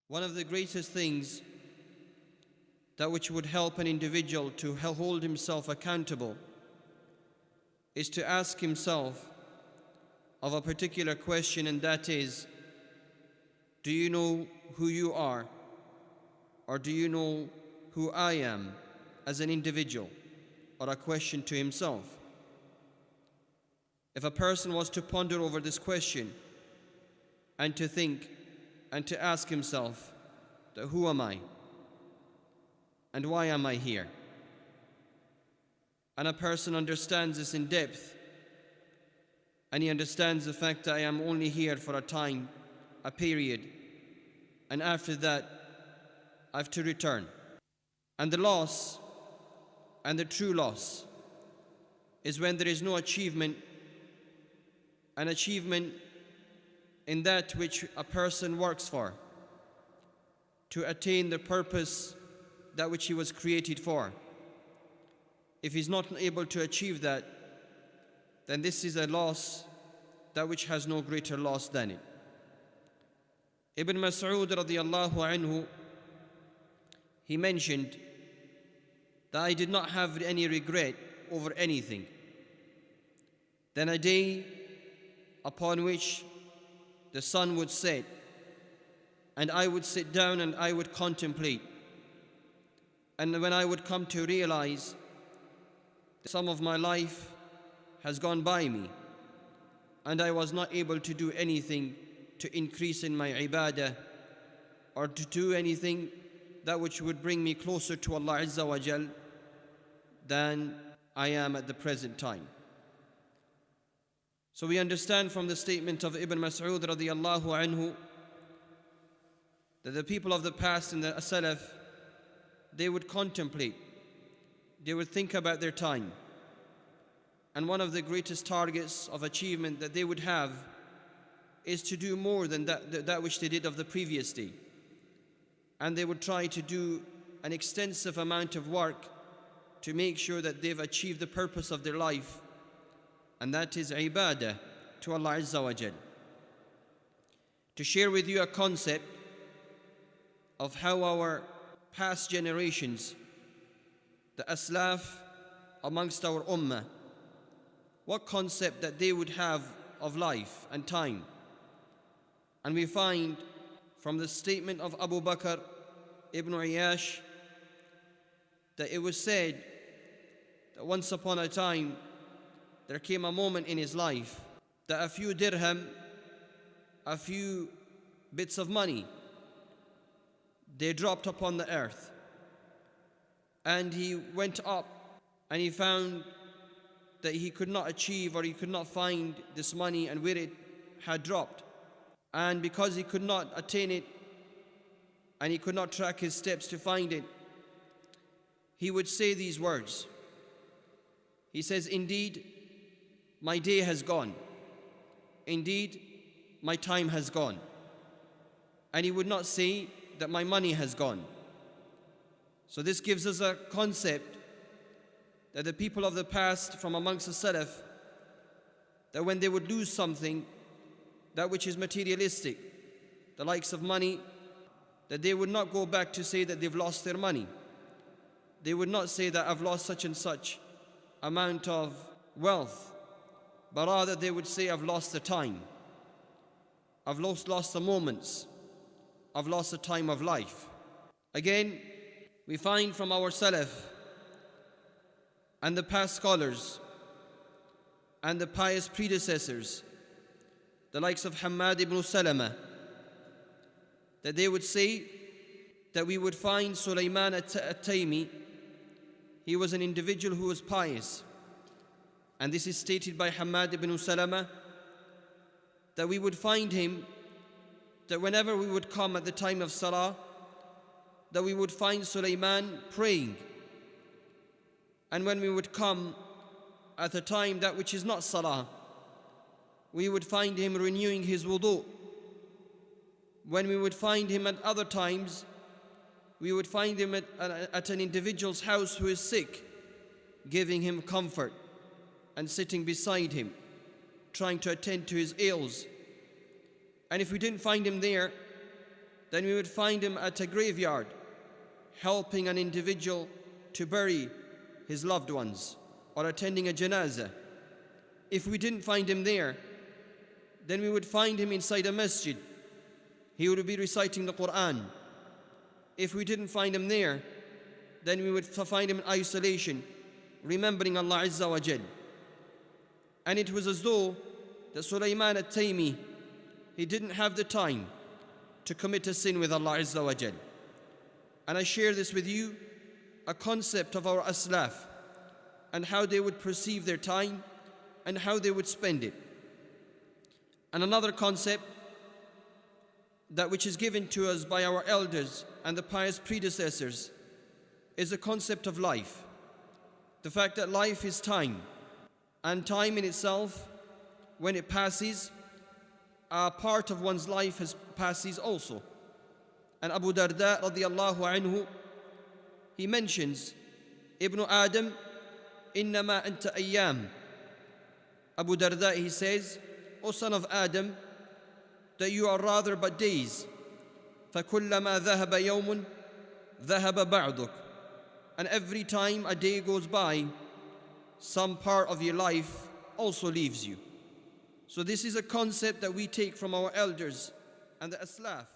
One of the greatest things that which would help an individual to hold himself accountable is to ask himself of a particular question, and that is, do you know who you are? Or do you know who I am as an individual? Or a question to himself. If a person was to ponder over this question and to think and to ask himself that who am I? And why am I here? And a person understands this in depth, and he understands the fact that I am only here for a time, a period, and after that I have to return. And the loss, and the true loss, is when there is no achievement, an achievement in that which a person works for, to attain the purpose that which he was created for. If he's not able to achieve that, then this is a loss that which has no greater loss than it. Ibn Mas'ud radiyallahu anhu, he mentioned that I did not have any regret over anything than a day upon which the sun would set and I would sit down and I would contemplate, and when I would come to realize that some of my life has gone by me and I was not able to do anything to increase in my ibadah or to do anything that which would bring me closer to Allah Azza wa Jal than I am at the present time. So we understand from the statement of Ibn Mas'ud radiyallahu anhu that the people of the past and the Salaf, they would contemplate, they would think about their time. And one of the greatest targets of achievement that they would have is to do more than that which they did of the previous day. And they would try to do an extensive amount of work to make sure that they've achieved the purpose of their life, and that is ibadah to Allah Azza wa Jal. To share with you a concept of how our past generations, the Aslaf amongst our Ummah, what concept that they would have of life and time. And we find from the statement of Abu Bakr ibn Ayyash that it was said that once upon a time there came a moment in his life that a few dirham, a few bits of money, they dropped upon the earth. And he went up and he found that he could not achieve, or he could not find this money and where it had dropped. And because he could not attain it and he could not track his steps to find it, he would say these words. He says, indeed, my day has gone. Indeed, my time has gone. And he would not say that my money has gone. So this gives us a concept that the people of the past from amongst the Salaf, that when they would lose something, that which is materialistic, the likes of money, that they would not go back to say that they've lost their money. They would not say that I've lost such and such amount of wealth, but rather they would say I've lost the time, I've lost the moments, I've lost the time of life. Again, we find from our Salaf and the past scholars and the pious predecessors, the likes of Hammad ibn Salama, that they would say that we would find Sulaiman at-Taymi, he was an individual who was pious. And this is stated by Hammad ibn Salama, that we would find him, that whenever we would come at the time of Salah, that we would find Sulaiman praying. And when we would come at a time that which is not Salah, we would find him renewing his wudu. When we would find him at other times, we would find him at an individual's house who is sick, giving him comfort and sitting beside him, trying to attend to his ills. And if we didn't find him there, then we would find him at a graveyard, helping an individual to bury his loved ones or attending a janazah. If we didn't find him there, then we would find him inside a masjid. He would be reciting the Quran. If we didn't find him there, then we would find him in isolation, remembering Allah Azza wa Jal. And it was as though that Sulaiman at-Taymi, he didn't have the time to commit a sin with Allah Azza wa Jal. And I share this with you, a concept of our Aslaf and how they would perceive their time and how they would spend it. And another concept that which is given to us by our elders and the pious predecessors is the concept of life. The fact that life is time, and time in itself, when it passes, a part of one's life passes also. And Abu Darda radiyallahu anhu, he mentions, Ibn Adam, innama anta ayyam. Abu Darda, he says, O son of Adam, that you are rather but days. فَكُلَّمَا ذَهَبَ يَوْمٌ ذَهَبَ بَعْضُكَ. And every time a day goes by, some part of your life also leaves you. So this is a concept that we take from our elders and the Aslaf.